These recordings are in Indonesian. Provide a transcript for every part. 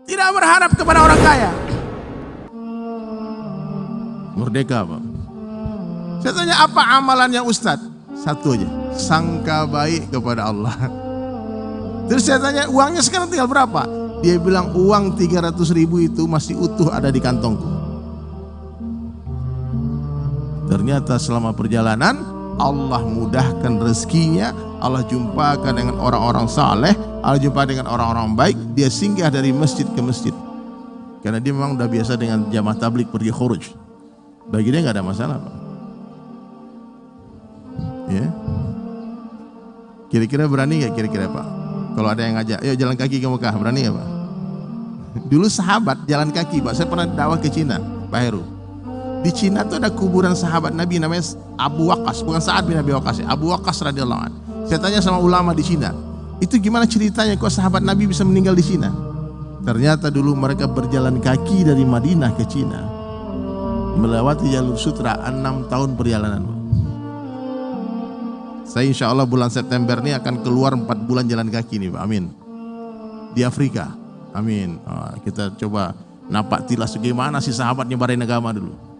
Tidak berharap kepada orang kaya. Merdeka Pak. Saya tanya apa amalannya Ustadz? Satu aja, sangka baik kepada Allah. Terus saya tanya uangnya sekarang tinggal berapa? Dia bilang uang 300.000 itu masih utuh ada di kantongku. Ternyata selama perjalanan Allah mudahkan rezekinya, Allah jumpakan dengan orang-orang saleh, Allah jumpa dengan orang-orang baik, dia singgah dari masjid ke masjid. Karena dia memang udah biasa dengan jamaah tabligh pergi khuruj. Bagi dia nggak ada masalah Pak. Ya. Kira-kira berani nggak kira-kira Pak? Kalau ada yang ngajak, ayo jalan kaki ke Mekah, berani nggak Pak? Dulu sahabat jalan kaki Pak, saya pernah dakwah ke Cina, Pak Heru. Di Cina tuh ada kuburan sahabat Nabi namanya Abu Waqqas, bukan Sa'ad bin Abi Waqqas, Abu Waqqas radhiyallahu anhu. Saya tanya sama ulama di Cina, itu gimana ceritanya kok sahabat Nabi bisa meninggal di Cina? Ternyata dulu mereka berjalan kaki dari Madinah ke Cina, melewati jalur sutra 6 tahun perjalanan. Saya insya Allah bulan September ini akan keluar 4 bulan jalan kaki nih Pak, amin. Di Afrika, amin. Kita coba napak tilas bagaimana sih sahabat nyebarin agama dulu.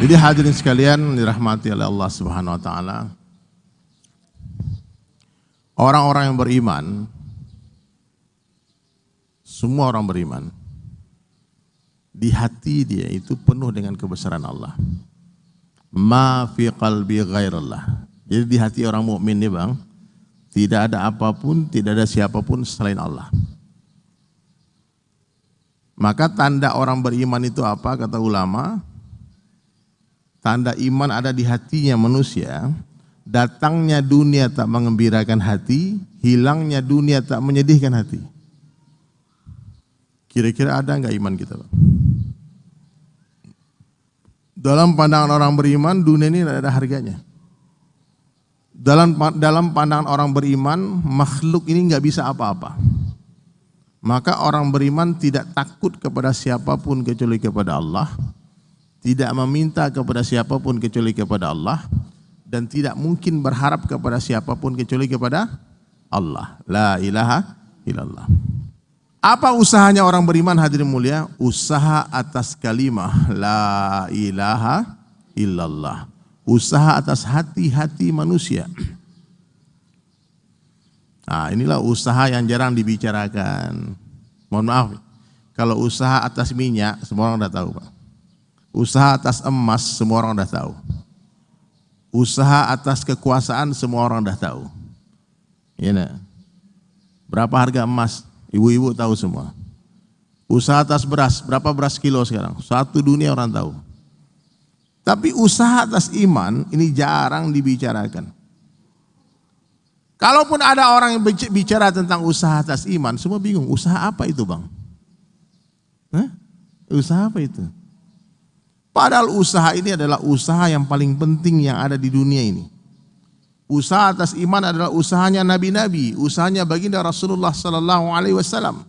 Jadi hadirin sekalian dirahmati oleh Allah Subhanahu wa taala. Orang-orang yang beriman, semua orang beriman, di hati dia itu penuh dengan kebesaran Allah. Ma fi qalbi ghairallah. Jadi di hati orang mukmin nih Bang, tidak ada apapun, tidak ada siapapun selain Allah. Maka tanda orang beriman itu apa kata ulama? Tanda iman ada di hatinya manusia, datangnya dunia tak mengembirakan hati, hilangnya dunia tak menyedihkan hati. Kira-kira ada enggak iman kita Pak? Dalam pandangan orang beriman, dunia ini tidak ada harganya. Dalam pandangan orang beriman, makhluk ini enggak bisa apa-apa. Maka orang beriman tidak takut kepada siapapun kecuali kepada Allah, tidak meminta kepada siapapun kecuali kepada Allah, dan tidak mungkin berharap kepada siapapun kecuali kepada Allah. La ilaha illallah. Apa usahanya orang beriman hadirin mulia? Usaha atas kalimah la ilaha illallah. Usaha atas hati-hati manusia. Nah, inilah usaha yang jarang dibicarakan. Mohon maaf, kalau usaha atas minyak semua orang udah tahu Pak. Usaha atas emas semua orang udah tahu. Usaha atas kekuasaan semua orang udah tahu. Ya, nah. Berapa harga emas? Ibu-ibu tahu semua. Usaha atas beras, berapa beras kilo sekarang? Satu dunia orang tahu. Tapi usaha atas iman ini jarang dibicarakan. Kalaupun ada orang yang bicara tentang usaha atas iman, semua bingung. Usaha apa itu Bang? Hah? Usaha apa itu? Padahal usaha ini adalah usaha yang paling penting yang ada di dunia ini. Usaha atas iman adalah usahanya nabi-nabi, usahanya baginda Rasulullah sallallahu alaihi wasallam.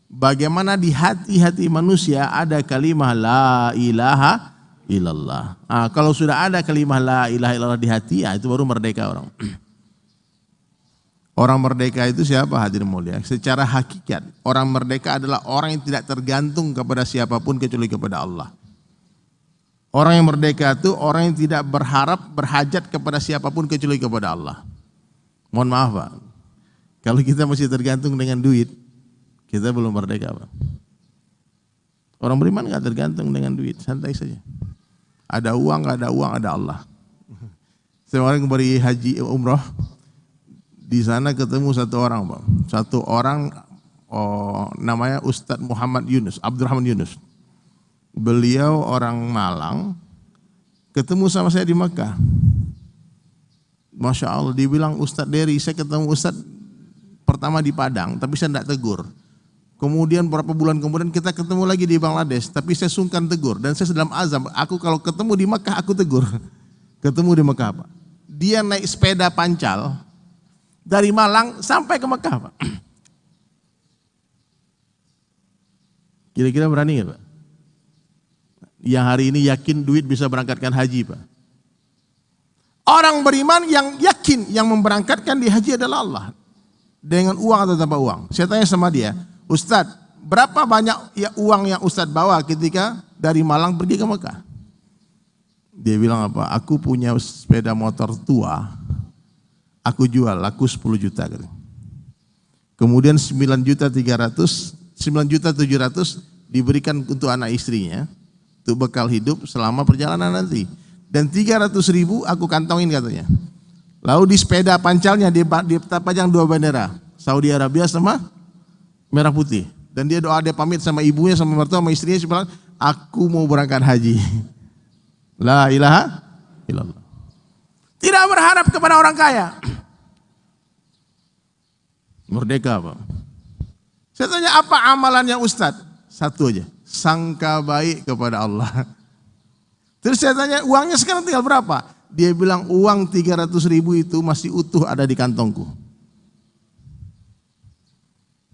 Bagaimana di hati-hati manusia ada kalimah la ilaha illallah. Kalau sudah ada kalimah la ilaha illallah di hati, itu baru merdeka orang. Orang merdeka itu siapa hadirin mulia? Secara hakikat, orang merdeka adalah orang yang tidak tergantung kepada siapapun kecuali kepada Allah. Orang yang merdeka itu orang yang tidak berhajat kepada siapapun kecuali kepada Allah. Mohon maaf Pak, kalau kita masih tergantung dengan duit, kita belum merdeka Pak. Orang beriman nggak tergantung dengan duit, santai saja. Ada uang, nggak ada uang, ada Allah. Saya orang beri haji umroh Di sana ketemu satu orang, Pak. Satu orang namanya Ustadz Muhammad Yunus, Abdurrahman Yunus. Beliau orang Malang, ketemu sama saya di Mekah. Masya Allah, dia bilang, Ustadz Dery, saya ketemu Ustadz pertama di Padang, tapi saya tidak tegur. Kemudian beberapa bulan kemudian kita ketemu lagi di Bangladesh, tapi saya sungkan tegur. Dan saya dalam azam, aku kalau ketemu di Mekah, aku tegur. Ketemu di Mekah, Pak. Dia naik sepeda pancal, dari Malang sampai ke Mekah, Pak. Kira-kira berani nggak, Pak? Yang hari ini yakin duit bisa berangkatkan haji, Pak. Orang beriman yang yakin yang memberangkatkan di haji adalah Allah. Dengan uang atau tanpa uang. Saya tanya sama dia, Ustadz, berapa banyak uang yang Ustadz bawa ketika dari Malang pergi ke Mekah? Dia bilang apa? Aku punya sepeda motor tua, aku jual, laku 10 juta. Kemudian 9.700.000 diberikan untuk anak istrinya, untuk bekal hidup selama perjalanan nanti. Dan 300.000 aku kantongin katanya. Lalu di sepeda pancalnya dia pajang 2 bendera, Saudi Arabia sama merah putih. Dan dia doa, dia pamit sama ibunya, sama mertua, sama istrinya, dia bilang, aku mau berangkat haji. La ilaha illallah. Tidak berharap kepada orang kaya. Merdeka, Pak. Saya tanya, apa amalannya Ustadz? Satu aja, sangka baik kepada Allah. Terus saya tanya, uangnya sekarang tinggal berapa? Dia bilang, uang 300.000 itu masih utuh ada di kantongku.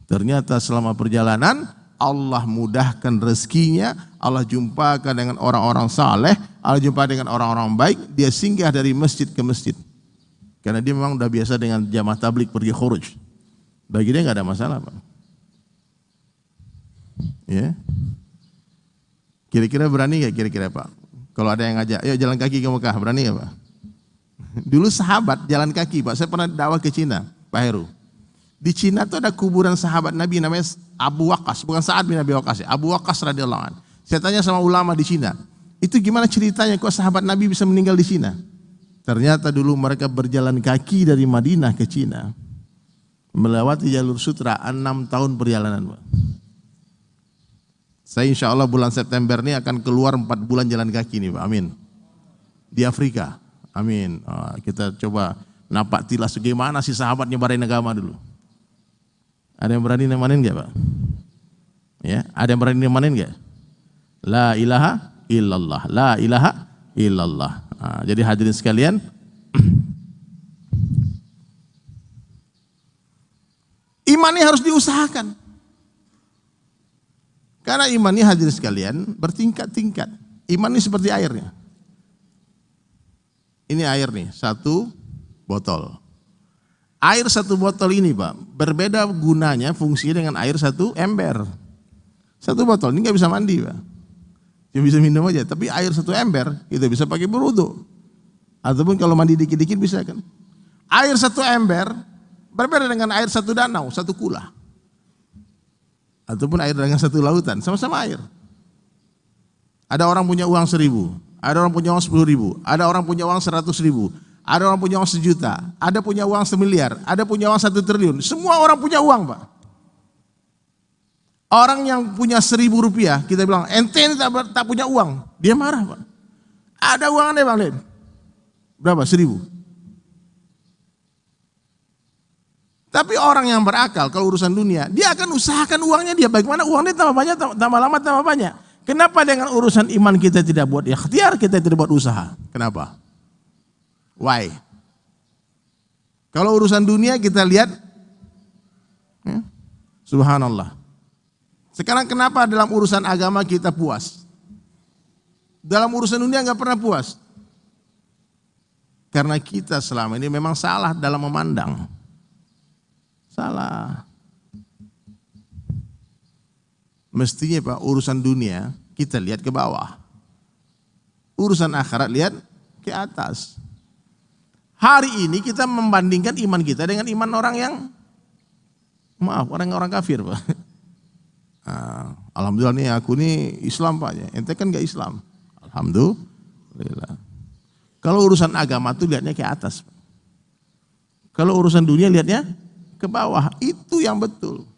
Ternyata selama perjalanan, Allah mudahkan rezekinya, Allah jumpakan dengan orang-orang saleh, Allah jumpa dengan orang-orang baik, dia singgah dari masjid ke masjid. Karena dia memang udah biasa dengan jamaah tablik pergi khuruj. Bagi dia nggak ada masalah, Pak. Ya. Kira-kira berani nggak kira-kira, Pak? Kalau ada yang ngajak, yuk jalan kaki ke Mekah, berani nggak, Pak? Dulu sahabat jalan kaki, Pak. Saya pernah dakwah ke Cina, Pak Heru. Di Cina itu ada kuburan sahabat Nabi namanya Abu Waqqas, bukan Sa'ad bin Abi Waqqas, Abu Waqqas radhiyallahu anhu. Saya tanya sama ulama di Cina, itu gimana ceritanya kok sahabat Nabi bisa meninggal di Cina? Ternyata dulu mereka berjalan kaki dari Madinah ke Cina, melewati jalur sutra 6 tahun perjalanan, Pak. Saya insya Allah bulan September ini akan keluar 4 bulan jalan kaki nih, Pak. Amin. Di Afrika. Amin. Kita coba napak tilas bagaimana sih sahabat nyebarin agama dulu. Ada yang berani nemanin enggak, Pak? Ya, ada yang berani nemanin enggak? La ilaha illallah. La ilaha illallah. Jadi hadirin sekalian, iman ini harus diusahakan. Karena iman ini hadirin sekalian bertingkat-tingkat. Iman ini seperti airnya. Ini air nih, 1 botol. Air 1 botol ini, Pak, berbeda gunanya, fungsinya dengan air 1 ember. 1 botol ini nggak bisa mandi, Pak. Cuma bisa minum aja. Tapi air 1 ember kita bisa pakai berwudu. Ataupun kalau mandi dikit-dikit bisa kan. Air 1 ember berbeda dengan air 1 danau, 1 kula. Ataupun air dengan 1 lautan, sama-sama air. Ada orang punya uang 1.000, ada orang punya uang 10.000, ada orang punya uang 100.000, ada orang punya uang 1 juta, ada punya uang 1 miliar, ada punya uang 1 triliun. Semua orang punya uang, Pak. Orang yang punya 1.000 rupiah, kita bilang, ente ini tak punya uang. Dia marah, Pak. Ada uangnya, Bang Lin. Berapa? 1.000. Tapi orang yang berakal kalau urusan dunia, dia akan usahakan uangnya dia. Bagaimana uangnya tambah banyak, tambah lama, tambah banyak. Kenapa dengan urusan iman kita tidak buat ikhtiar, kita tidak buat usaha? Kenapa? Why? Kalau urusan dunia kita lihat, ya, subhanallah. Sekarang kenapa dalam urusan agama kita puas? Dalam urusan dunia nggak pernah puas. Karena kita selama ini memang salah dalam memandang. Salah. Mestinya, Pak, urusan dunia kita lihat ke bawah. Urusan akhirat lihat ke atas. Hari ini kita membandingkan iman kita dengan iman orang yang, maaf, orang-orang kafir, Pak. Alhamdulillah nih aku nih Islam, Pak. Ente kan gak Islam. Alhamdulillah. Kalau urusan agama tuh lihatnya ke atas. Kalau urusan dunia lihatnya ke bawah, itu yang betul.